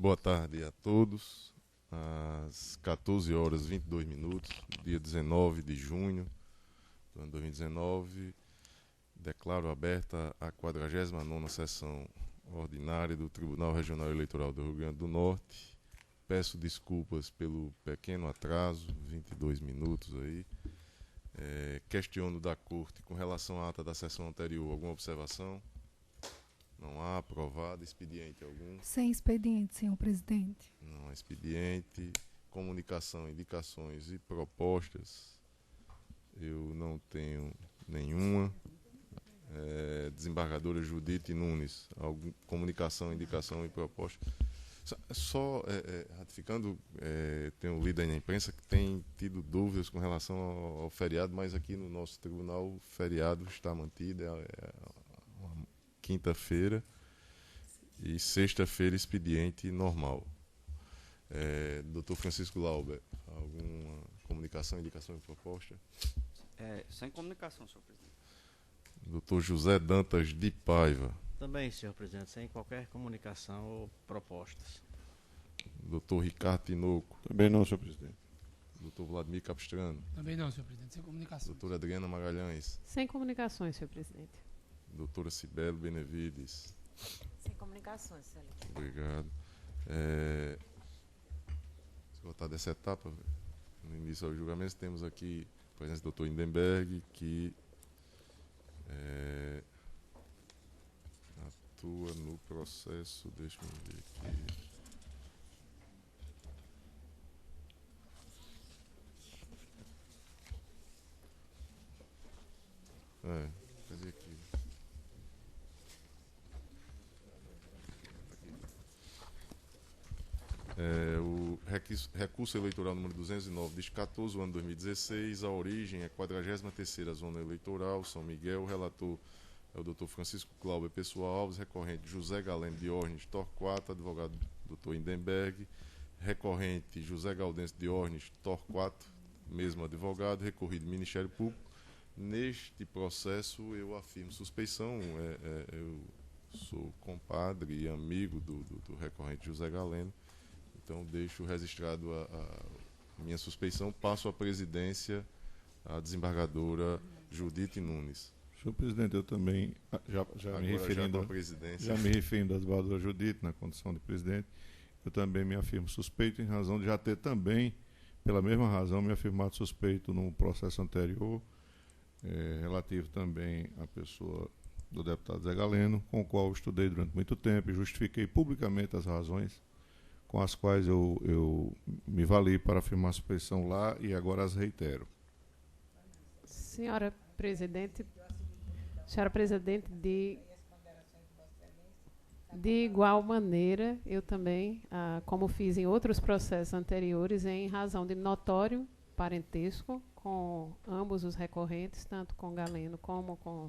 Boa tarde a todos. Às 14 horas e 22 minutos, dia 19 de junho do ano 2019, declaro aberta a 49ª sessão ordinária do Tribunal Regional Eleitoral do Rio Grande do Norte. Peço desculpas pelo pequeno atraso, 22 minutos aí. Questiono da Corte com relação à ata da sessão anterior. Alguma observação? Não há. Aprovado. Expediente algum? Sem expediente, senhor presidente. Não há expediente. Comunicação, indicações e propostas. Eu não tenho nenhuma. Desembargadora Judite Nunes. Comunicação, indicação e proposta. Só ratificando, tenho lido aí na imprensa que tem tido dúvidas com relação ao feriado, mas aqui no nosso tribunal o feriado está mantido, uma quinta-feira e sexta-feira expediente normal. Dr. Francisco Lauber, alguma comunicação, indicação e proposta? Sem comunicação, senhor presidente. Dr. José Dantas de Paiva. Também, senhor presidente, sem qualquer comunicação ou propostas. Dr. Ricardo Tinoco. Também não, senhor presidente. Dr. Vladimir Capistrano. Também não, senhor presidente, sem comunicação. Doutora Adriana Magalhães. Sem comunicações, senhor presidente. Doutora Cibele Benevides. Sem comunicações, excelente. Obrigado. Esgotada essa etapa, no início ao julgamento, temos aqui a presença do doutor Hindenberg, que atua no processo, deixa-me ver aqui. Cadê aqui? O recurso eleitoral número 209, diz 14, ano 2016, a origem é 43ª Zona Eleitoral, São Miguel, o relator é o Dr. Francisco Cláudio Pessoa Alves, recorrente José Galeno Diógenes Torquato, advogado Dr. Hindenberg, recorrente José Gaudêncio Diógenes Torquato, mesmo advogado, recorrido Ministério Público. Neste processo eu afirmo suspeição, eu sou compadre e amigo do recorrente José Galeno, então deixo registrado a minha suspeição, passo a presidência à desembargadora Judite Nunes. Senhor presidente, eu também, já me referindo à desembargadora Judite, na condição de presidente, eu também me afirmo suspeito em razão de já ter também, pela mesma razão, me afirmado suspeito no processo anterior, relativo também à pessoa do deputado Zé Galeno, com o qual eu estudei durante muito tempo e justifiquei publicamente as razões com as quais eu me vali para afirmar a suspeição lá e agora as reitero. Senhora presidente, de igual maneira, eu também, como fiz em outros processos anteriores, em razão de notório parentesco com ambos os recorrentes, tanto com Galeno como com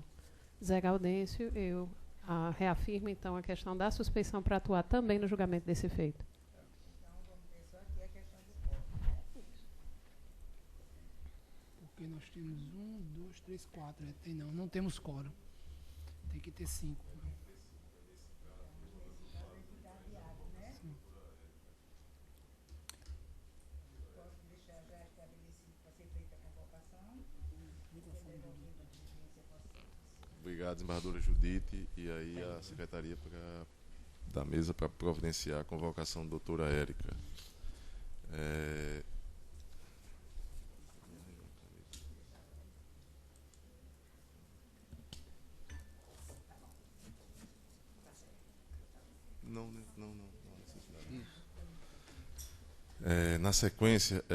Zé Gaudêncio, eu reafirmo, então, a questão da suspeição para atuar também no julgamento desse feito. Então, vamos ver só aqui a questão do quórum. Porque nós temos 1, 2, 3, 4. Não temos quórum. Tem que ter 5. Obrigado, desembargadora Judite, e aí a secretaria da mesa para providenciar a convocação da doutora Érica. Não necessidade. Na sequência,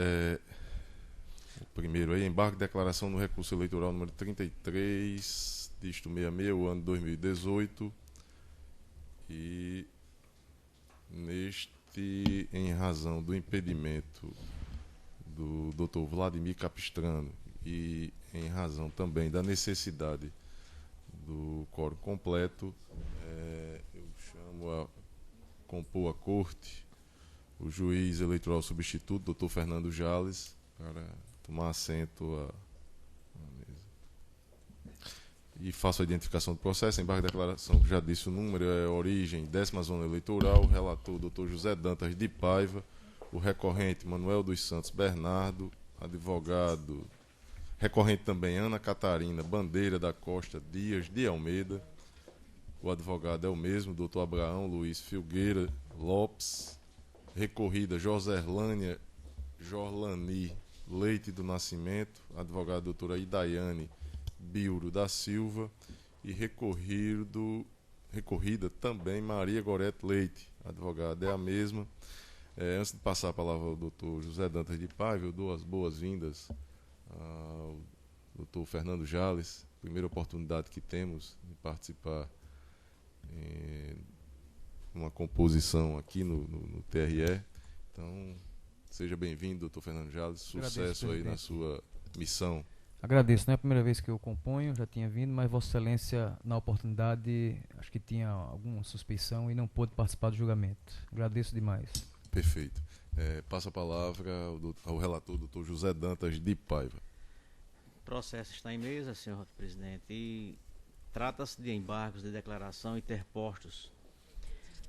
o primeiro aí, embargo de declaração no recurso eleitoral número 33, disto 66, o ano 2018, e neste, em razão do impedimento do Dr. Vladimir Capistrano e em razão também da necessidade do quórum completo, eu chamo a compor a corte o juiz eleitoral substituto, Dr. Fernando Jales, para tomar assento à mesa. e faço a identificação do processo. Embargo de declaração, já disse o número, é origem, 10ª Zona Eleitoral, relator Dr. José Dantas de Paiva, o recorrente Manuel dos Santos Bernardo, advogado, recorrente também Ana Catarina Bandeira da Costa Dias de Almeida, o advogado é o mesmo, Dr. Abraão Luiz Filgueira Lopes, recorrida Joserlânia Jorlani Leite do Nascimento, advogada doutora Idaiane Biuro da Silva e recorrida também Maria Gorete Leite, advogada é a mesma. Antes de passar a palavra ao doutor José Dantas de Paiva, eu dou as boas-vindas ao doutor Fernando Jales, primeira oportunidade que temos de participar em uma composição aqui no TRE. Então, seja bem-vindo, doutor Fernando Jales, sucesso aí na sua missão. Agradeço, não é a primeira vez que eu componho, já tinha vindo, mas Vossa Excelência, na oportunidade, acho que tinha alguma suspeição e não pôde participar do julgamento. Agradeço demais. Perfeito. Passo a palavra ao relator, doutor José Dantas de Paiva. O processo está em mesa, senhor presidente, e trata-se de embargos de declaração interpostos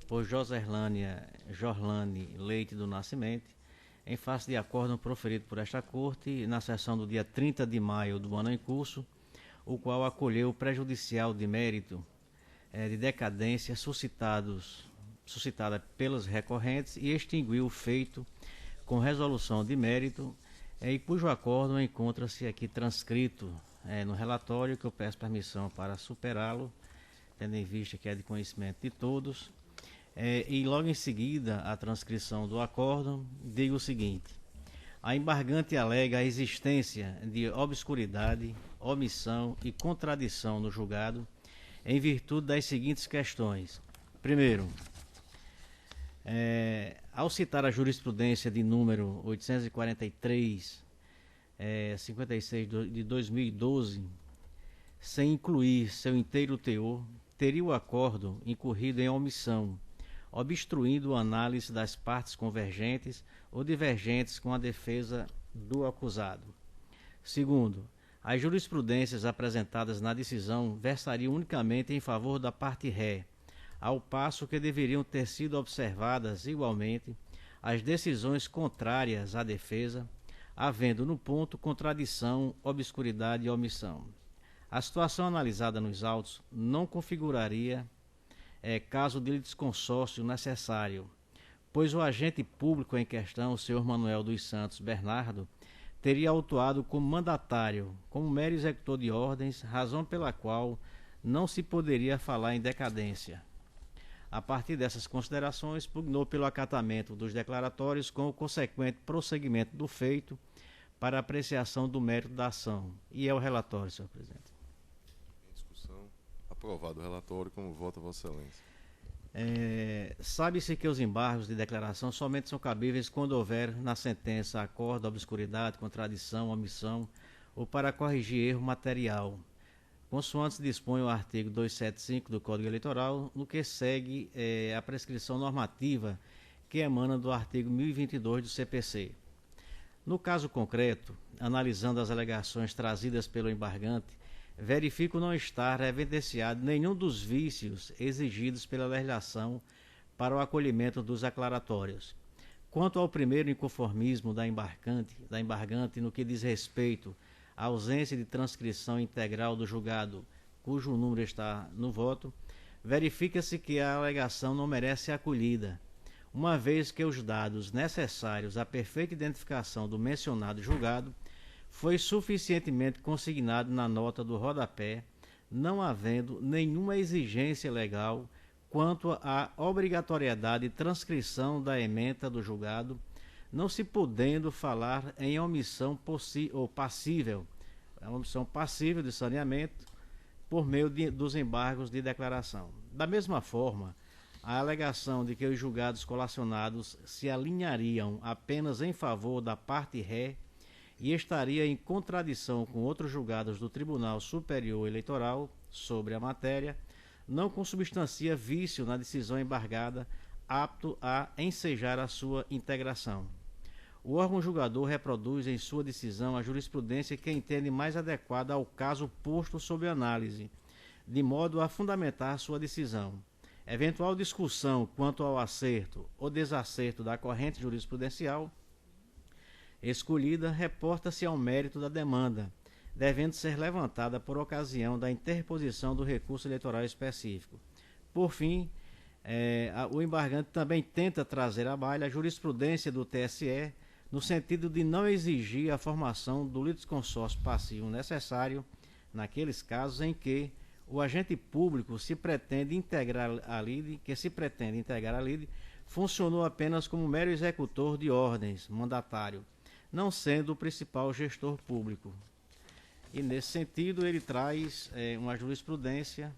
por Joserlânia Jorlane Leite do Nascimento, em face de acórdão proferido por esta Corte na sessão do dia 30 de maio do ano em curso, o qual acolheu o prejudicial de mérito de decadência suscitada pelos recorrentes e extinguiu o feito com resolução de mérito e cujo acórdão encontra-se aqui transcrito no relatório, que eu peço permissão para superá-lo, tendo em vista que é de conhecimento de todos. E logo em seguida a transcrição do acórdão, digo o seguinte: a embargante alega a existência de obscuridade, omissão e contradição no julgado em virtude das seguintes questões. Primeiro, ao citar a jurisprudência de número 843, 56 de 2012, sem incluir seu inteiro teor, teria o acórdão incorrido em omissão, obstruindo a análise das partes convergentes ou divergentes com a defesa do acusado. Segundo, as jurisprudências apresentadas na decisão versariam unicamente em favor da parte ré, ao passo que deveriam ter sido observadas igualmente as decisões contrárias à defesa, havendo no ponto contradição, obscuridade e omissão. A situação analisada nos autos não configuraria caso de desconsórcio necessário, pois o agente público em questão, o senhor Manuel dos Santos Bernardo, teria autuado como mandatário, como mero executor de ordens, razão pela qual não se poderia falar em decadência. A partir dessas considerações, pugnou pelo acatamento dos declaratórios com o consequente prosseguimento do feito para apreciação do mérito da ação. E é o relatório, senhor presidente. Em discussão, aprovado o relatório, como vota Vossa Excelência. Sabe-se que os embargos de declaração somente são cabíveis quando houver na sentença acórdão, obscuridade, contradição, omissão ou para corrigir erro material, consoante dispõe o artigo 275 do Código Eleitoral, no que segue a prescrição normativa que emana do artigo 1022 do CPC. No caso concreto, analisando as alegações trazidas pelo embargante, verifico não estar evidenciado nenhum dos vícios exigidos pela legislação para o acolhimento dos aclaratórios. Quanto ao primeiro inconformismo da embargante no que diz respeito à ausência de transcrição integral do julgado, cujo número está no voto, verifica-se que a alegação não merece acolhida, uma vez que os dados necessários à perfeita identificação do mencionado julgado foi suficientemente consignado na nota do rodapé, não havendo nenhuma exigência legal quanto à obrigatoriedade de transcrição da ementa do julgado, não se podendo falar em omissão passível, a omissão passível de saneamento por meio dos embargos de declaração. Da mesma forma, a alegação de que os julgados colacionados se alinhariam apenas em favor da parte ré e estaria em contradição com outros julgados do Tribunal Superior Eleitoral sobre a matéria, não consubstancia vício na decisão embargada apto a ensejar a sua integração. o órgão julgador reproduz em sua decisão a jurisprudência que entende mais adequada ao caso posto sob análise, de modo a fundamentar sua decisão. Eventual discussão quanto ao acerto ou desacerto da corrente jurisprudencial escolhida reporta-se ao mérito da demanda, devendo ser levantada por ocasião da interposição do recurso eleitoral específico. Por fim, o embargante também tenta trazer à baila a jurisprudência do TSE no sentido de não exigir a formação do litisconsórcio passivo necessário naqueles casos em que o agente público que se pretende integrar a lide, funcionou apenas como mero executor de ordens, mandatário, não sendo o principal gestor público. E nesse sentido ele traz uma jurisprudência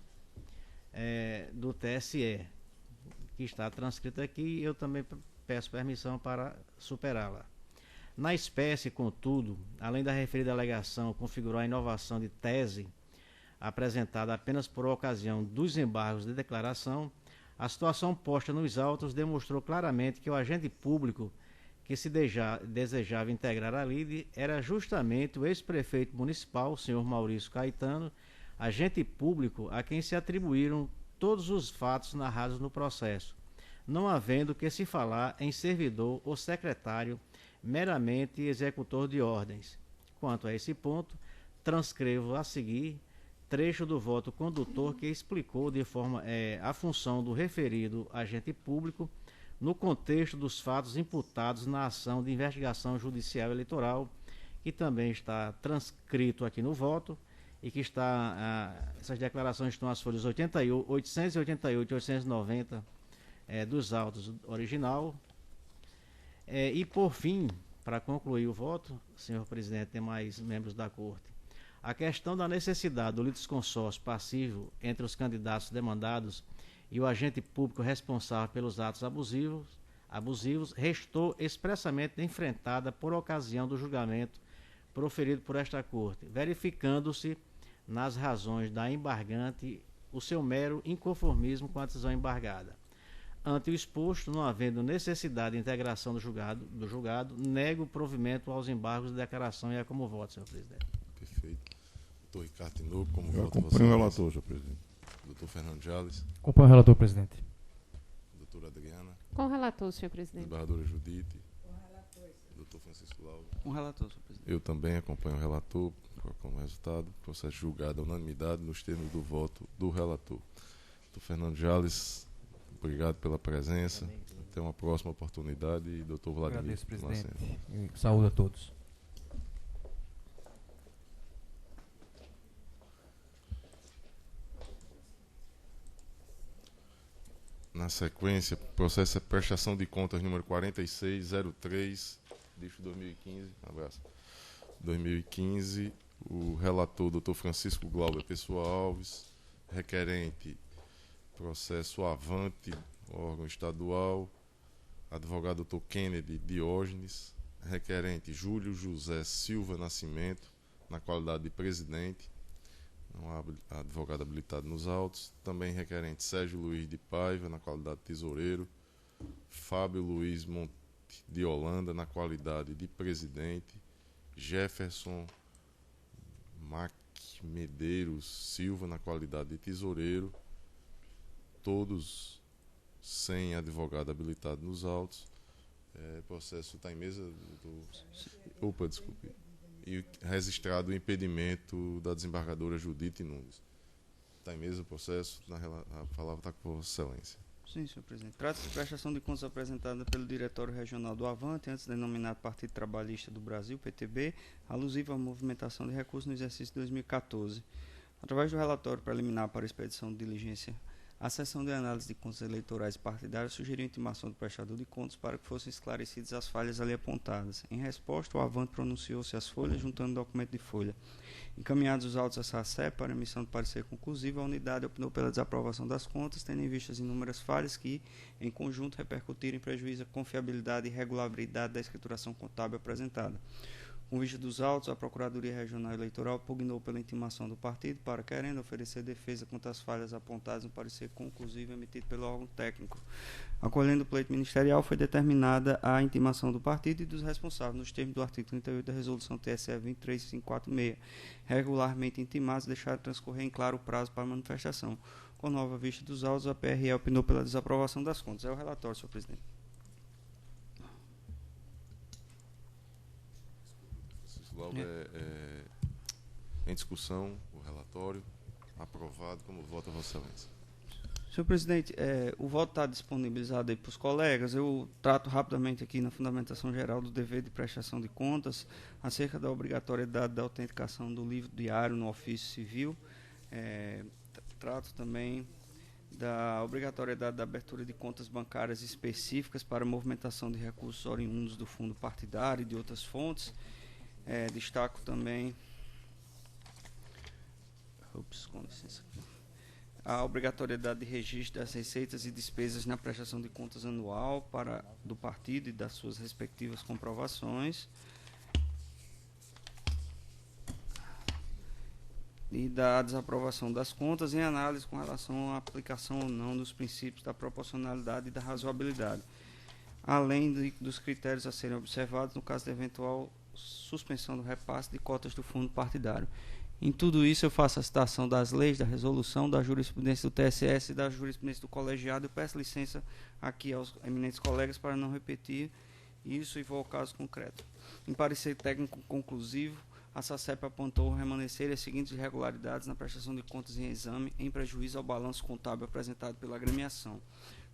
do TSE, que está transcrita aqui, e eu também peço permissão para superá-la. Na espécie, contudo, além da referida alegação configurar a inovação de tese apresentada apenas por ocasião dos embargos de declaração, a situação posta nos autos demonstrou claramente que o agente público que se desejava integrar a lide era justamente o ex-prefeito municipal, o senhor Maurício Caetano, agente público a quem se atribuíram todos os fatos narrados no processo, não havendo que se falar em servidor ou secretário meramente executor de ordens. Quanto a esse ponto, transcrevo a seguir trecho do voto condutor que explicou de forma a função do referido agente público no contexto dos fatos imputados na ação de investigação judicial eleitoral, que também está transcrito aqui no voto, e que essas declarações estão nas folhas 888 e 890 dos autos original. E por fim, para concluir o voto, senhor presidente e mais membros da Corte, a questão da necessidade do litisconsórcio passivo entre os candidatos demandados e o agente público responsável pelos atos abusivos restou expressamente enfrentada por ocasião do julgamento proferido por esta Corte, verificando-se nas razões da embargante o seu mero inconformismo com a decisão embargada. Ante o exposto, não havendo necessidade de integração do julgado, nego o provimento aos embargos de declaração e é como voto, senhor presidente. Perfeito. Doutor Ricardo Tinoco, como Eu voto? acompanho o relator, senhor presidente. Doutor Fernando Jales. Acompanho o relator, presidente. Doutora Adriana. Com o relator, senhor presidente. Desembargadora Judite. Doutor Francisco Lauro. Com o relator, senhor presidente. Eu também acompanho o relator, como resultado, processo julgado à unanimidade nos termos do voto do relator. Doutor Fernando Jales, obrigado pela presença. Até uma próxima oportunidade. E doutor Vladimir. Agradeço, presidente. E saúde a todos. Na sequência, processo é prestação de contas número 4603, lixo 2015, abraço. 2015, o relator Dr. Francisco Glauber Pessoa Alves, requerente processo Avante, órgão estadual, advogado Dr. Kennedy Diógenes, requerente Júlio José Silva Nascimento, na qualidade de presidente, não há advogado habilitado nos autos. Também requerente Sérgio Luiz de Paiva, na qualidade de tesoureiro. Fábio Luiz Monte de Holanda, na qualidade de presidente. Jefferson Mac Medeiros Silva, na qualidade de tesoureiro. Todos sem advogado habilitado nos autos. O processo está em mesa do... Opa, desculpe. E registrado o impedimento da desembargadora Judite Nunes. Está em mesa o processo, a palavra está com Vossa Excelência. Sim, senhor presidente. Trata-se de prestação de contas apresentada pelo Diretório Regional do Avante, antes denominado Partido Trabalhista do Brasil, PTB, alusiva à movimentação de recursos no exercício de 2014. Através do relatório preliminar para expedição de diligência, a Seção de Análise de Contas Eleitorais Partidárias sugeriu a intimação do prestador de contas para que fossem esclarecidas as falhas ali apontadas. Em resposta, o Avante pronunciou-se às folhas, juntando o documento de folha. Encaminhados os autos à SACEP para emissão de parecer conclusivo, a unidade optou pela desaprovação das contas, tendo em vista as inúmeras falhas que, em conjunto, repercutiram em prejuízo à confiabilidade e regularidade da escrituração contábil apresentada. Com vista dos autos, a Procuradoria Regional Eleitoral pugnou pela intimação do partido para, querendo oferecer defesa contra as falhas apontadas no parecer conclusivo emitido pelo órgão técnico. Acolhendo o pleito ministerial, foi determinada a intimação do partido e dos responsáveis, nos termos do artigo 38 da Resolução TSE 23546, regularmente intimados, deixaram transcorrer em claro o prazo para manifestação. Com nova vista dos autos, a PRE opinou pela desaprovação das contas. É o relatório, senhor presidente. Em discussão, o relatório aprovado. Como vota, Vossa Excelência? Senhor presidente, o voto está disponibilizado aí para os colegas. Eu trato rapidamente aqui na fundamentação geral do dever de prestação de contas acerca da obrigatoriedade da autenticação do livro diário no ofício civil. Trato também da obrigatoriedade da abertura de contas bancárias específicas para movimentação de recursos oriundos do fundo partidário e de outras fontes. Destaco também com licença, a obrigatoriedade de registro das receitas e despesas na prestação de contas anual do partido e das suas respectivas comprovações, e da desaprovação das contas em análise com relação à aplicação ou não dos princípios da proporcionalidade e da razoabilidade, além dos critérios a serem observados no caso de eventual suspensão do repasse de cotas do fundo partidário. Em tudo isso, eu faço a citação das leis, da resolução, da jurisprudência do TSS e da jurisprudência do colegiado. Eu peço licença aqui aos eminentes colegas para não repetir isso e vou ao caso concreto. Em parecer técnico conclusivo, a SACEP apontou remanescer as seguintes irregularidades na prestação de contas em exame, em prejuízo ao balanço contábil apresentado pela agremiação: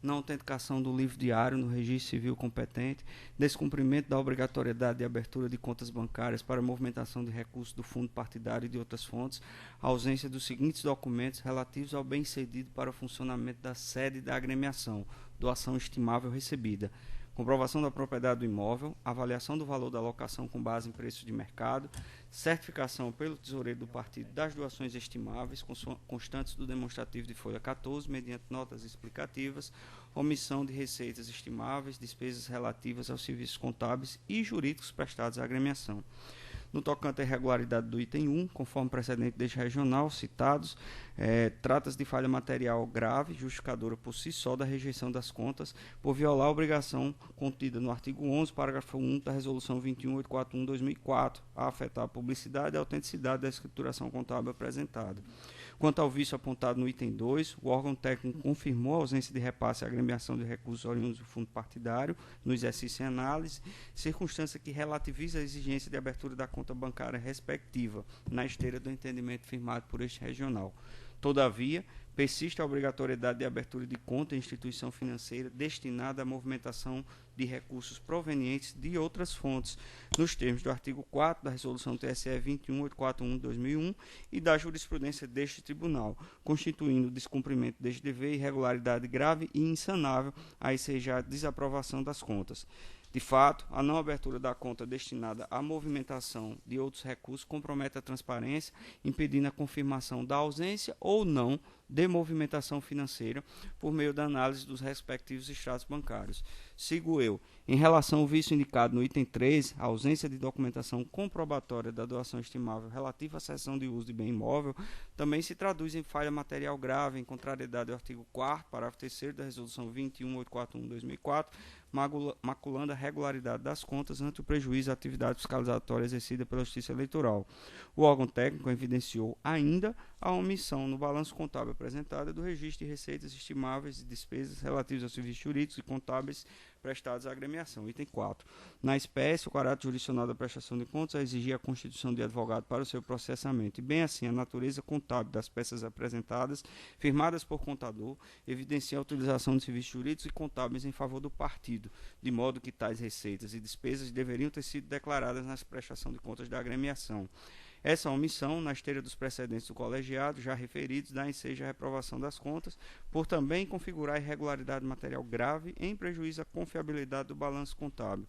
não autenticação do livro diário no registro civil competente, descumprimento da obrigatoriedade de abertura de contas bancárias para movimentação de recursos do fundo partidário e de outras fontes, ausência dos seguintes documentos relativos ao bem-cedido para o funcionamento da sede da agremiação, doação estimável recebida, comprovação da propriedade do imóvel, avaliação do valor da locação com base em preços de mercado, certificação pelo tesoureiro do partido das doações estimáveis constantes do demonstrativo de folha 14, mediante notas explicativas, omissão de receitas estimáveis, despesas relativas aos serviços contábeis e jurídicos prestados à agremiação. No tocante à irregularidade do item 1, conforme precedente deste regional, citados, trata-se de falha material grave, justificadora por si só da rejeição das contas, por violar a obrigação contida no artigo 11, parágrafo 1 da Resolução 21841/2004, a afetar a publicidade e a autenticidade da escrituração contábil apresentada. Quanto ao vício apontado no item 2, o órgão técnico confirmou a ausência de repasse à agremiação de recursos oriundos do fundo partidário no exercício em análise, circunstância que relativiza a exigência de abertura da conta bancária respectiva, na esteira do entendimento firmado por este regional. Todavia, persiste a obrigatoriedade de abertura de conta em instituição financeira destinada à movimentação de recursos provenientes de outras fontes, nos termos do artigo 4 da Resolução TSE 21841/2001 e da jurisprudência deste tribunal, constituindo o descumprimento deste dever irregularidade grave e insanável a ensejar a desaprovação das contas. De fato, a não abertura da conta destinada à movimentação de outros recursos compromete a transparência, impedindo a confirmação da ausência ou não de movimentação financeira por meio da análise dos respectivos extratos bancários. Sigo eu. Em relação ao vício indicado no item 3, a ausência de documentação comprobatória da doação estimável relativa à cessão de uso de bem imóvel também se traduz em falha material grave, em contrariedade ao artigo 4º, parágrafo 3º da Resolução 21841/2004, maculando a regularidade das contas ante o prejuízo à atividade fiscalizatória exercida pela Justiça Eleitoral. O órgão técnico evidenciou ainda a omissão no balanço contábil apresentado do registro de receitas estimáveis e despesas relativas aos serviços jurídicos e contábeis prestados à agremiação. Item 4. Na espécie, o caráter jurisdicional da prestação de contas a exigir a constituição de advogado para o seu processamento, e bem assim a natureza contábil das peças apresentadas, firmadas por contador, evidencia a utilização de serviços jurídicos e contábeis em favor do partido, de modo que tais receitas e despesas deveriam ter sido declaradas na prestação de contas da agremiação. Essa omissão, na esteira dos precedentes do colegiado, já referidos, dá ensejo à reprovação das contas, por também configurar irregularidade material grave em prejuízo à confiabilidade do balanço contábil.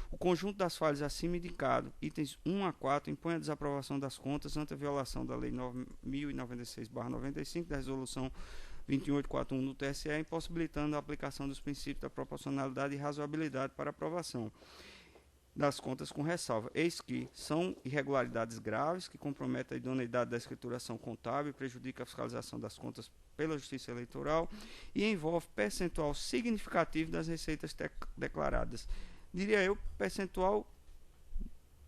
O conjunto das falhas acima indicado, itens 1 a 4, impõe a desaprovação das contas ante a violação da Lei 9.096/95, da Resolução 21841 do TSE, impossibilitando a aplicação dos princípios da proporcionalidade e razoabilidade para aprovação. das contas com ressalva, eis que são irregularidades graves que comprometem a idoneidade da escrituração contábil e prejudicam a fiscalização das contas pela Justiça Eleitoral e envolve percentual significativo das receitas declaradas. Diria eu, percentual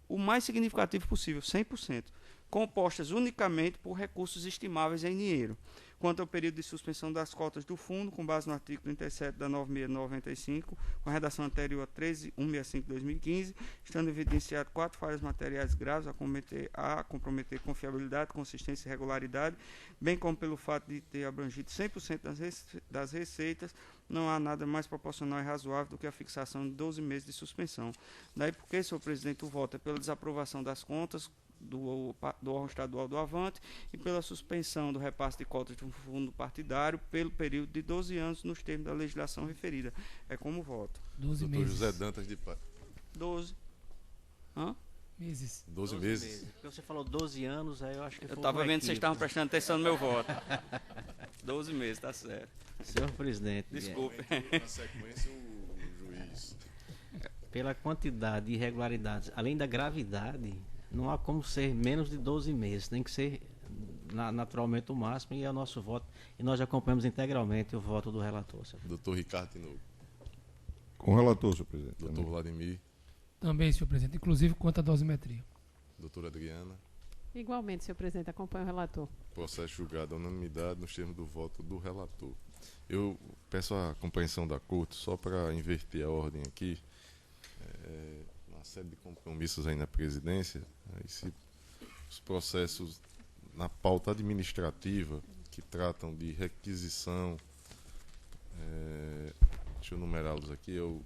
o mais significativo possível, 100%, compostas unicamente por recursos estimáveis em dinheiro. Quanto ao período de suspensão das cotas do fundo, com base no artigo 37 da 9695, com a redação anterior a 13165 de 2015, estando evidenciado 4 falhas materiais graves a comprometer confiabilidade, consistência e regularidade, bem como pelo fato de ter abrangido 100% das receitas, não há nada mais proporcional e razoável do que a fixação de 12 meses de suspensão. Daí porque, senhor presidente, o voto é pela desaprovação das contas do órgão estadual do Avante e pela suspensão do repasse de cotas do fundo partidário pelo período de 12 anos nos termos da legislação referida. É como voto. 12 Doutor meses. José Dantas de Paz. 12. Hã? Meses. 12 meses. Porque você falou 12 anos, aí eu acho que Eu estava vendo que vocês estavam prestando atenção no meu voto. 12 meses, tá certo. Senhor presidente. Desculpe. Na sequência, o juiz. Pela quantidade de irregularidades, além da gravidade, não há como ser menos de 12 meses. Tem que ser naturalmente o máximo e é o nosso voto. E nós acompanhamos integralmente o voto do relator. Senhor. Doutor Ricardo Tinoco. Com o relator, senhor presidente. Doutor Vladimir. Também, senhor presidente, inclusive quanto à dosimetria. Doutora Adriana. Igualmente, senhor presidente, acompanho o relator. Processo julgado à unanimidade nos termos do voto do relator. Eu peço a compreensão da Corte, só para inverter a ordem aqui, uma série de compromissos aí na presidência, aí os processos na pauta administrativa que tratam de requisição, deixa eu numerá-los aqui, é o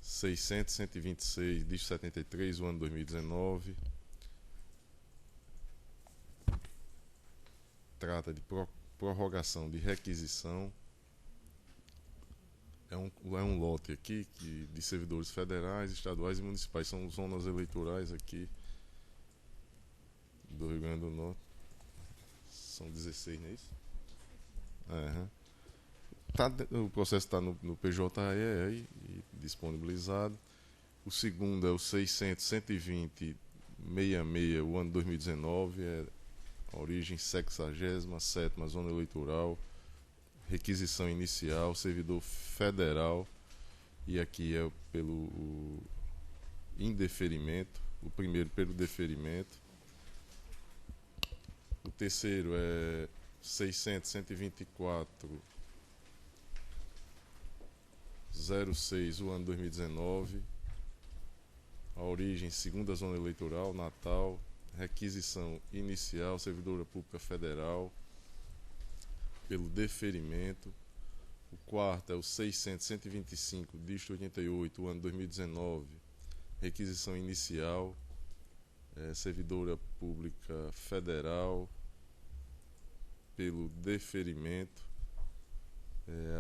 600, 126, dígito 73, o ano 2019, trata de prorrogação de requisição. É um lote aqui de servidores federais, estaduais e municipais. São zonas eleitorais aqui do Rio Grande do Norte. São 16, não é isso? O processo está no PJE aí, disponibilizado. O segundo é o 600, 120, 66, o ano 2019. A origem 67ª Zona Eleitoral, requisição inicial, servidor federal, e aqui é pelo indeferimento, o primeiro pelo deferimento, o terceiro é 600, 124, 06, o ano 2019, a origem 2ª Zona Eleitoral, Natal, requisição inicial, servidora pública federal, pelo deferimento. O quarto é o 600, 125, dígito 88, o ano 2019, requisição inicial, servidora pública federal, pelo deferimento.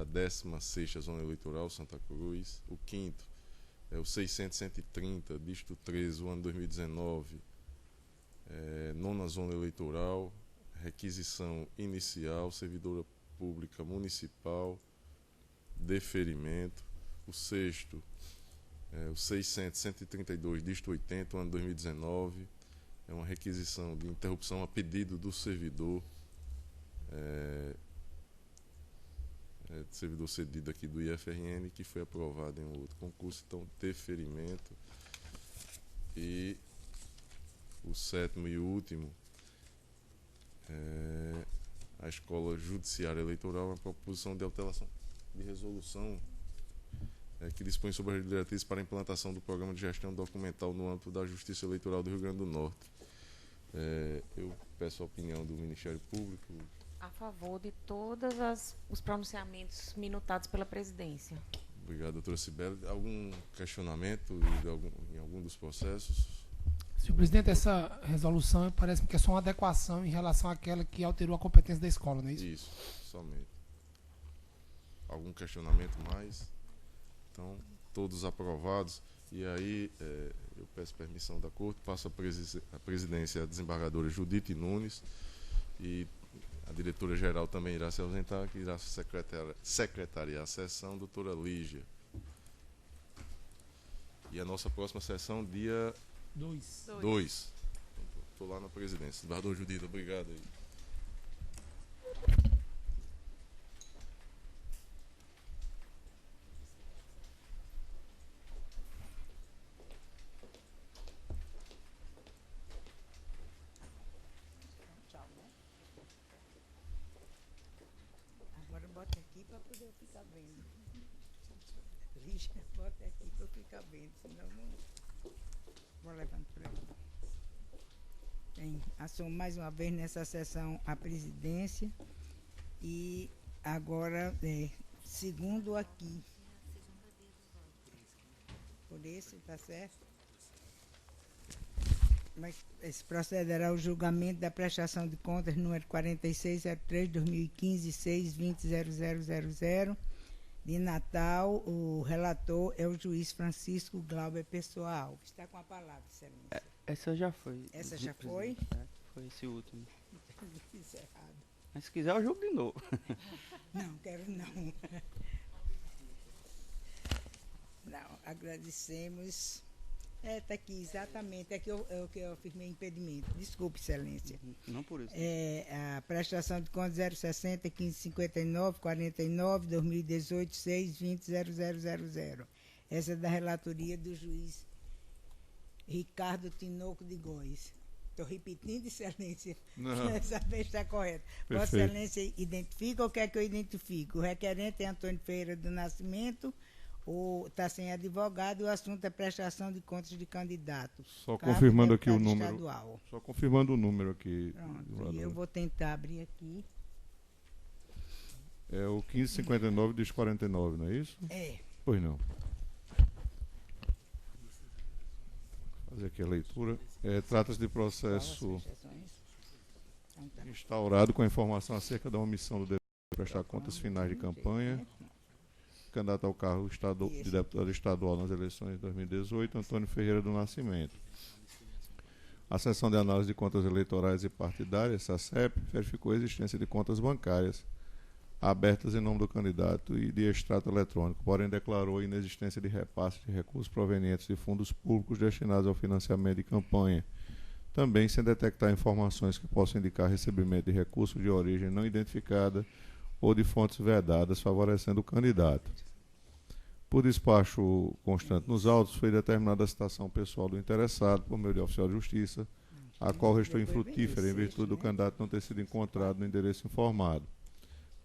A 16ª Zona Eleitoral, Santa Cruz. O quinto é o 600, 130, dígito 13, o ano 2019, 9ª Zona Eleitoral, requisição inicial, servidora pública municipal, deferimento. O sexto é o 600, 132, dígito 80, ano 2019, é uma requisição de interrupção a pedido do servidor, servidor cedido aqui do IFRN, que foi aprovado em um outro concurso, então deferimento. E o sétimo e último é a Escola Judiciária Eleitoral, uma proposição de alteração de resolução que dispõe sobre as diretrizes para a implantação do programa de gestão documental no âmbito da Justiça Eleitoral do Rio Grande do Norte. Eu peço a opinião do Ministério Público. A favor de todos os pronunciamentos minutados pela presidência. Obrigado, doutora Cibele. Algum questionamento em algum dos processos? Senhor presidente, essa resolução parece-me que é só uma adequação em relação àquela que alterou a competência da escola, não é isso? Isso, somente. Algum questionamento mais? Então, todos aprovados. E aí, eu peço permissão da Corte, passo a presidência à desembargadora Judite Nunes, e a diretora-geral também irá se ausentar, que irá secretariar a sessão, doutora Lígia. E a nossa próxima sessão, dia 2. Estou lá na presidência. Desembargador Judita, obrigado aí. Agora bota aqui para poder ficar vendo. Lixa, bota aqui para eu ficar vendo, senão não vou levando por aqui. Assumo mais uma vez nessa sessão a presidência e agora, segundo aqui, por esse, tá certo? Mas esse procederá ao julgamento da prestação de contas número 4603/2015, 6200000 de Natal. O relator é o juiz Francisco Glauber Pessoa Alves. Está com a palavra, excelência. Essa já foi. Essa já foi? Foi esse último. Fiz errado. Mas se quiser, eu jogo de novo. Não, quero não. Não, agradecemos. Está aqui, exatamente. É que eu firmei impedimento. Desculpe, excelência. Não por isso. A prestação de contas 060 1559 49 2018 6200000. Essa é da relatoria do juiz Ricardo Tinoco de Góes. Estou repetindo, excelência. Não. Essa vez está correta. Vossa Excelência identifica ou quer que eu identifique? O requerente é Antônio Ferreira do Nascimento, ou está sem advogado, e o assunto é prestação de contas de candidato. Só confirmando aqui o número. Estadual. Só confirmando o número aqui. Pronto, e eu vou tentar abrir aqui. É o 1559 diz 49, não é isso? É. Pois não. Fazer aqui a leitura. Trata-se de processo instaurado com a informação acerca da omissão do dever de prestar contas finais de campanha. Candidato ao cargo de deputado estadual nas eleições de 2018, Antônio Ferreira do Nascimento. A Seção de Análise de Contas Eleitorais e Partidárias, SACEP, verificou a existência de contas bancárias abertas em nome do candidato e de extrato eletrônico, porém declarou a inexistência de repasse de recursos provenientes de fundos públicos destinados ao financiamento de campanha, também sem detectar informações que possam indicar recebimento de recursos de origem não identificada ou de fontes vedadas, favorecendo o candidato. Por despacho constante nos autos, foi determinada a citação pessoal do interessado por meio de oficial de justiça, a qual restou infrutífera em virtude do candidato não ter sido encontrado no endereço informado.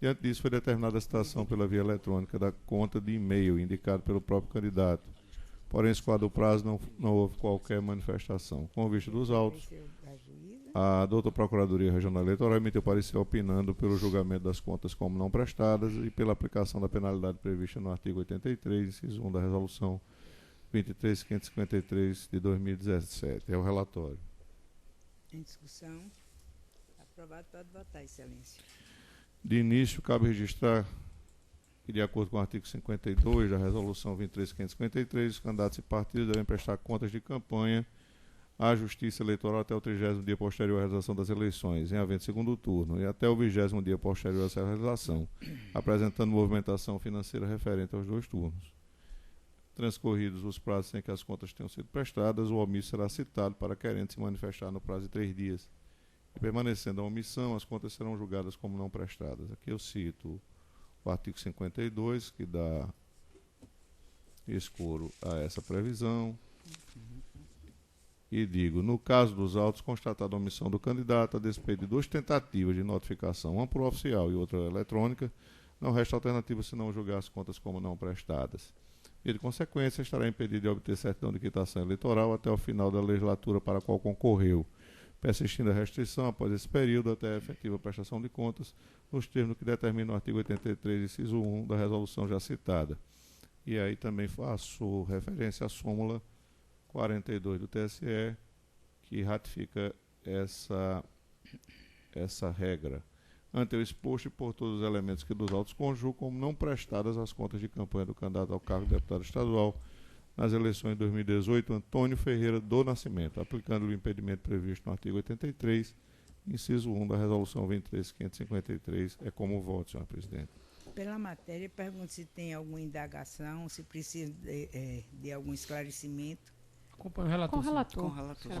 Diante disso, foi determinada a citação pela via eletrônica da conta de e-mail indicado pelo próprio candidato. Porém, escoado o prazo, não houve qualquer manifestação. Com vista dos autos, a doutora Procuradoria Regional Eleitoral emitiu parecer opinando pelo julgamento das contas como não prestadas e pela aplicação da penalidade prevista no artigo 83, inciso 1 da Resolução 23.553 de 2017. É o relatório. Em discussão. Aprovado, pode votar, excelência. De início, cabe registrar que, de acordo com o artigo 52 da Resolução 23.553, os candidatos e partidos devem prestar contas de campanha à Justiça Eleitoral até o 30º dia posterior à realização das eleições, em havendo segundo turno, e até o 20º dia posterior a essa realização, apresentando movimentação financeira referente aos 2 turnos. Transcorridos os prazos sem que as contas tenham sido prestadas, o omisso será citado para querente se manifestar no prazo de 3 dias. E, permanecendo a omissão, as contas serão julgadas como não prestadas. Aqui eu cito o artigo 52, que dá escuro a essa previsão. E digo, no caso dos autos, constatada a omissão do candidato, a despeito de 2 tentativas de notificação, uma por oficial e outra eletrônica, não resta alternativa senão julgar as contas como não prestadas. E, de consequência, estará impedido de obter certidão de quitação eleitoral até o final da legislatura para a qual concorreu, persistindo a restrição após esse período até a efetiva prestação de contas, nos termos que determina o artigo 83, inciso 1 da resolução já citada. E aí também faço referência à súmula 42 do TSE, que ratifica essa regra. Ante o exposto e por todos os elementos que dos autos conjugam como não prestadas as contas de campanha do candidato ao cargo de deputado estadual nas eleições de 2018, Antônio Ferreira do Nascimento, aplicando o impedimento previsto no artigo 83, inciso 1 da Resolução 23.553, é como voto, senhor presidente. Pela matéria, pergunto se tem alguma indagação, se precisa de algum esclarecimento. Acompanho o relator. Com relator.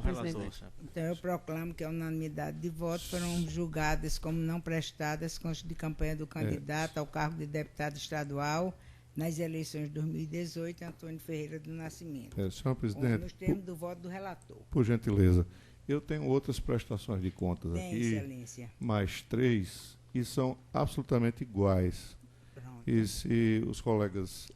Então, eu proclamo que a unanimidade de votos foram julgadas como não prestadas constas de campanha do candidato ao cargo de deputado estadual nas eleições de 2018, Antônio Ferreira do Nascimento. Senhor presidente, nos termos do voto do relator. Por gentileza, eu tenho outras prestações de contas aqui, excelência. Mais 3, e são absolutamente iguais. Pronto. E se os colegas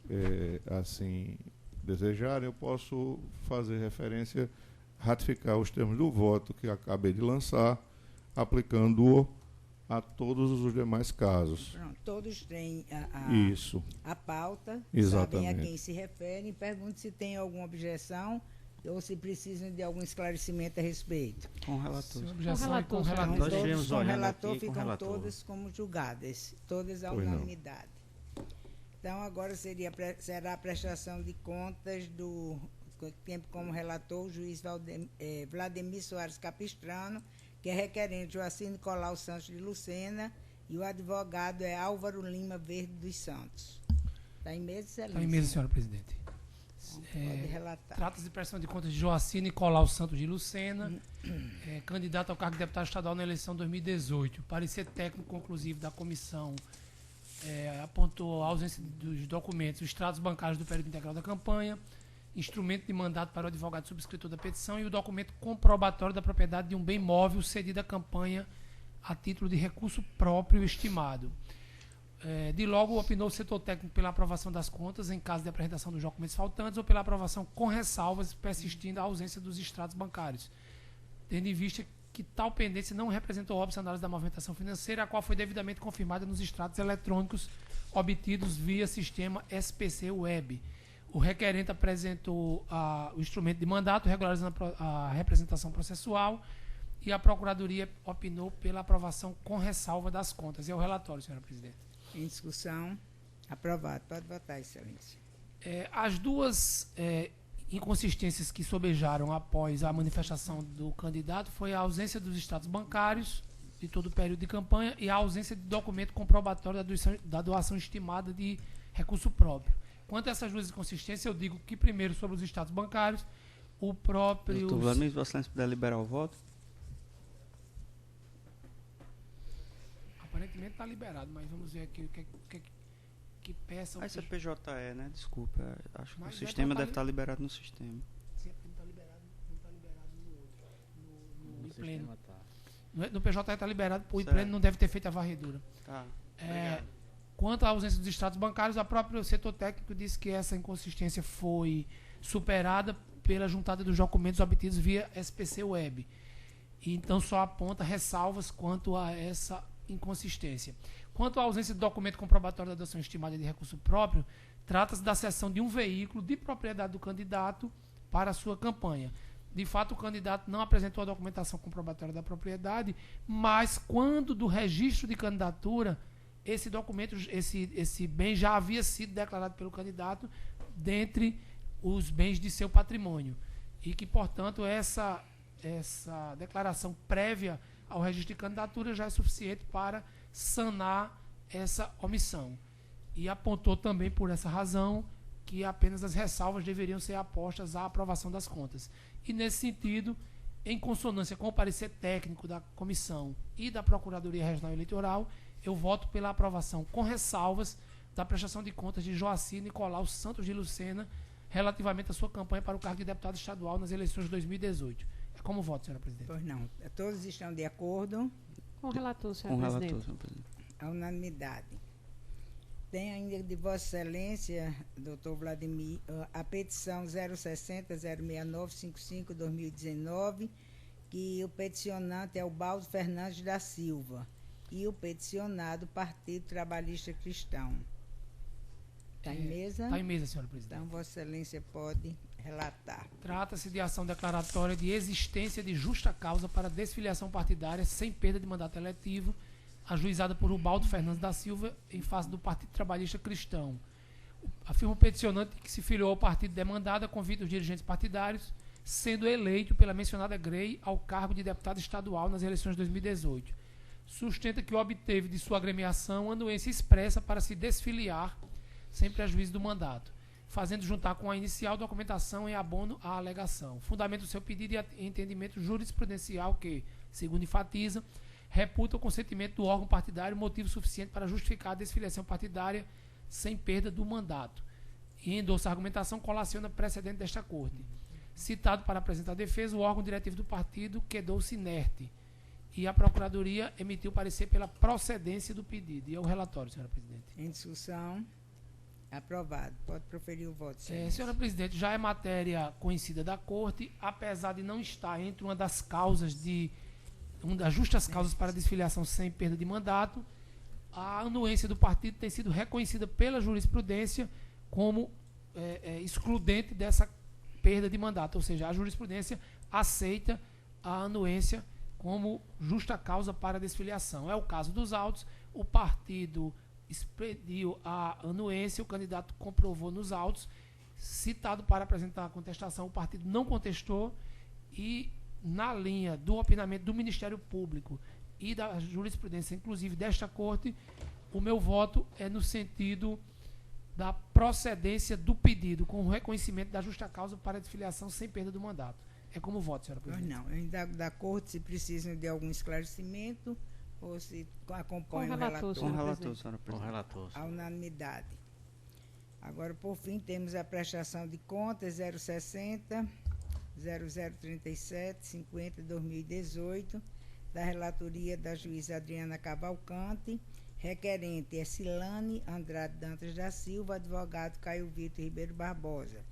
assim desejarem, eu posso fazer referência, ratificar os termos do voto que acabei de lançar, aplicando-o a todos os demais casos. Pronto, todos têm Isso. A pauta, Exatamente. Sabem a quem se referem, pergunto se tem alguma objeção ou se precisam de algum esclarecimento a respeito. Com o relator. Com relator. Nós estivemos Com o olhando relator aqui, ficam com o relator. todas como julgadas, todas à Pois não. unanimidade. Então, agora será a prestação de contas do tempo como relator o juiz Vladimir Soares Capistrano, que é requerente Joacir Nicolau Santos de Lucena, e o advogado é Álvaro Lima Verde dos Santos. Está em mesa, excelência? Está em mesa, senhora presidente. Pode relatar. Trata-se de prestação de contas de Joacir Nicolau Santos de Lucena, candidato ao cargo de deputado estadual na eleição 2018. O parecer técnico conclusivo da comissão apontou a ausência dos documentos, os extratos bancários do período integral da campanha, instrumento de mandato para o advogado subscritor da petição e o documento comprobatório da propriedade de um bem móvel cedido à campanha a título de recurso próprio estimado. De logo, opinou o setor técnico pela aprovação das contas em caso de apresentação dos documentos faltantes ou pela aprovação com ressalvas, persistindo a ausência dos extratos bancários, tendo em vista que tal pendência não representou óbice análise da movimentação financeira, a qual foi devidamente confirmada nos extratos eletrônicos obtidos via sistema SPC Web. O requerente apresentou o instrumento de mandato, regularizando a representação processual, e a Procuradoria opinou pela aprovação com ressalva das contas. É o relatório, senhora presidente. Em discussão, aprovado. Pode votar, excelência. As duas inconsistências que sobejaram após a manifestação do candidato foi a ausência dos extratos bancários de todo o período de campanha e a ausência de documento comprobatório da doação estimada de recurso próprio. Quanto a essas duas inconsistências, eu digo que, primeiro, sobre os extratos bancários, o próprio... Doutor Vladimir, Vossa Excelência puder liberar o voto. Aparentemente está liberado, mas vamos ver aqui o que peça... Esse é PJE, né? Desculpa, acho que o sistema deve estar liberado no sistema. Sim, não está liberado no outro, no pleno. No PJE está liberado, o pleno não deve ter feito a varredura. Tá, quanto à ausência dos extratos bancários, a própria setor técnico disse que essa inconsistência foi superada pela juntada dos documentos obtidos via SPC Web. E então só aponta ressalvas quanto a essa inconsistência. Quanto à ausência de documento comprobatório da doação estimada de recurso próprio, trata-se da cessão de um veículo de propriedade do candidato para a sua campanha. De fato, o candidato não apresentou a documentação comprobatória da propriedade, mas quando do registro de candidatura, esse documento, esse bem já havia sido declarado pelo candidato dentre os bens de seu patrimônio. E que, portanto, essa declaração prévia ao registro de candidatura já é suficiente para sanar essa omissão. E apontou também, por essa razão, que apenas as ressalvas deveriam ser apostas à aprovação das contas. E, nesse sentido, em consonância com o parecer técnico da comissão e da Procuradoria Regional Eleitoral, eu voto pela aprovação com ressalvas da prestação de contas de Joacir Nicolau Santos de Lucena relativamente à sua campanha para o cargo de deputado estadual nas eleições de 2018. É como voto, senhora presidente? Pois não. Todos estão de acordo? Com o relator, senhora presidente. A unanimidade. Tem ainda de Vossa Excelência, doutor Vladimir, a petição 060-069-55-2019, que o peticionante é o Baldo Fernandes da Silva e o peticionado Partido Trabalhista Cristão. Está em mesa? Está em mesa, senhora presidente. Então, Vossa Excelência pode relatar. Trata-se de ação declaratória de existência de justa causa para desfiliação partidária sem perda de mandato eletivo, ajuizada por Ubaldo Fernandes da Silva em face do Partido Trabalhista Cristão. Afirma o peticionante que se filiou ao partido demandado a convite dos dirigentes partidários, sendo eleito pela mencionada Grey ao cargo de deputado estadual nas eleições de 2018. sustenta que obteve de sua agremiação anuência expressa para se desfiliar sem prejuízo do mandato, fazendo juntar com a inicial documentação em abono à alegação. Fundamento do seu pedido e entendimento jurisprudencial que, segundo enfatiza, reputa o consentimento do órgão partidário motivo suficiente para justificar a desfiliação partidária sem perda do mandato. E endossa a argumentação colaciona precedente desta Corte. Citado para apresentar defesa, o órgão diretivo do partido quedou-se inerte e a Procuradoria emitiu parecer pela procedência do pedido. E é o relatório, senhora presidente. Em discussão, aprovado. Pode proferir o voto, senhora presidente, já é matéria conhecida da Corte, apesar de não estar entre uma das causas uma das justas causas para desfiliação sem perda de mandato, a anuência do partido tem sido reconhecida pela jurisprudência como excludente dessa perda de mandato, ou seja, a jurisprudência aceita a anuência como justa causa para a desfiliação. É o caso dos autos, o partido expediu a anuência, o candidato comprovou nos autos, citado para apresentar a contestação, o partido não contestou e, na linha do opinamento do Ministério Público e da jurisprudência, inclusive desta Corte, o meu voto é no sentido da procedência do pedido, com o reconhecimento da justa causa para a desfiliação sem perda do mandato. É como voto, senhora presidente. Não, ainda da Corte, se precisam de algum esclarecimento ou se acompanha o relator. Com o relator, senhora presidente. Com o relator. A unanimidade. Agora, por fim, temos a prestação de contas 060, 0037, 50, 2018, da relatoria da juíza Adriana Cavalcante, requerente é Silane Andrade Dantas da Silva, advogado Caio Vitor Ribeiro Barbosa.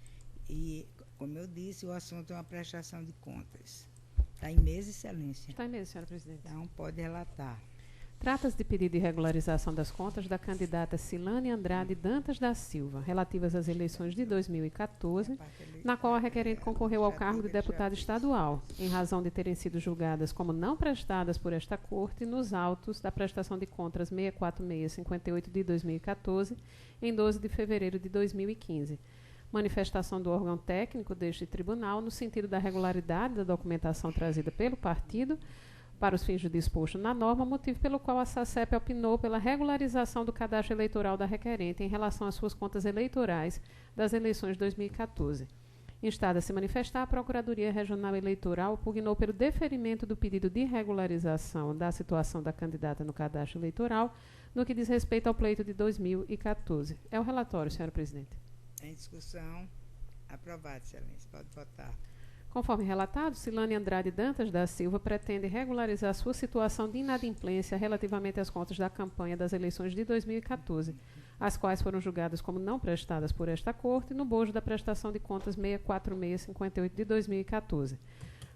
E, como eu disse, o assunto é uma prestação de contas. Está em mesa, excelência? Está em mesa, senhora presidente. Então, pode relatar. Trata-se de pedido de regularização das contas da candidata Silane Andrade Dantas da Silva, relativas às eleições de 2014, na qual a requerente concorreu ao cargo de deputada estadual, em razão de terem sido julgadas como não prestadas por esta Corte nos autos da prestação de contas 64658 de 2014, em 12 de fevereiro de 2015. Manifestação do órgão técnico deste tribunal no sentido da regularidade da documentação trazida pelo partido para os fins do disposto na norma, motivo pelo qual a SACEP opinou pela regularização do cadastro eleitoral da requerente em relação às suas contas eleitorais das eleições de 2014. Instada a se manifestar, a Procuradoria Regional Eleitoral pugnou pelo deferimento do pedido de regularização da situação da candidata no cadastro eleitoral, no que diz respeito ao pleito de 2014. É o relatório, senhora presidente. Em discussão, aprovado, excelência. Pode votar. Conforme relatado, Silane Andrade Dantas da Silva pretende regularizar sua situação de inadimplência relativamente às contas da campanha das eleições de 2014, as quais foram julgadas como não prestadas por esta Corte no bojo da prestação de contas 64658 de 2014.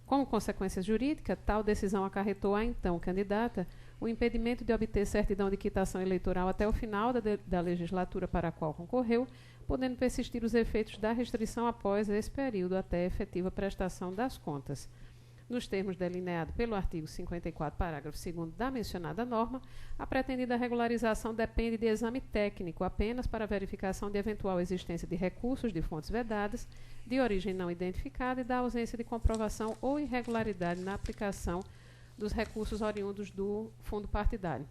Como consequência jurídica, tal decisão acarretou à então candidata o impedimento de obter certidão de quitação eleitoral até o final da legislatura para a qual concorreu, podendo persistir os efeitos da restrição após esse período até a efetiva prestação das contas. Nos termos delineados pelo artigo 54, parágrafo 2º da mencionada norma, a pretendida regularização depende de exame técnico apenas para verificação de eventual existência de recursos de fontes vedadas, de origem não identificada e da ausência de comprovação ou irregularidade na aplicação dos recursos oriundos do fundo partidário.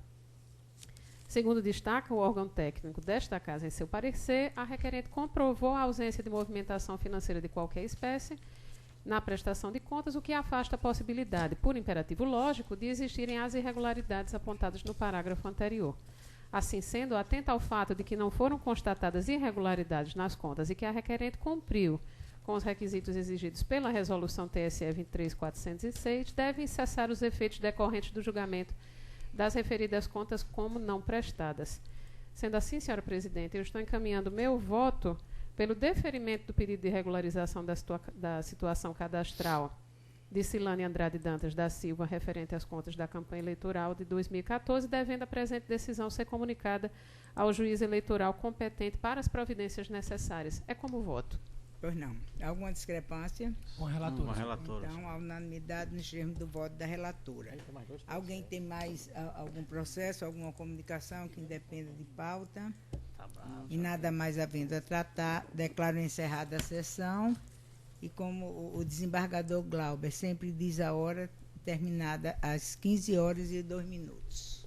Segundo destaca o órgão técnico desta Casa em seu parecer, a requerente comprovou a ausência de movimentação financeira de qualquer espécie na prestação de contas, o que afasta a possibilidade, por imperativo lógico, de existirem as irregularidades apontadas no parágrafo anterior. Assim sendo, atenta ao fato de que não foram constatadas irregularidades nas contas e que a requerente cumpriu com os requisitos exigidos pela Resolução TSE 23406, devem cessar os efeitos decorrentes do julgamento das referidas contas como não prestadas. Sendo assim, senhora presidente, eu estou encaminhando meu voto pelo deferimento do pedido de regularização da situação cadastral de Silane Andrade Dantas da Silva, referente às contas da campanha eleitoral de 2014, devendo a presente decisão ser comunicada ao juiz eleitoral competente para as providências necessárias. É como voto. Pois não. Alguma discrepância? Com a relatora. Então, a unanimidade nos termos do voto da relatora. Alguém tem mais algum processo, alguma comunicação que independa de pauta? E nada mais havendo a tratar, declaro encerrada a sessão. E como o desembargador Glauber sempre diz a hora, terminada às 15 horas e 2 minutos.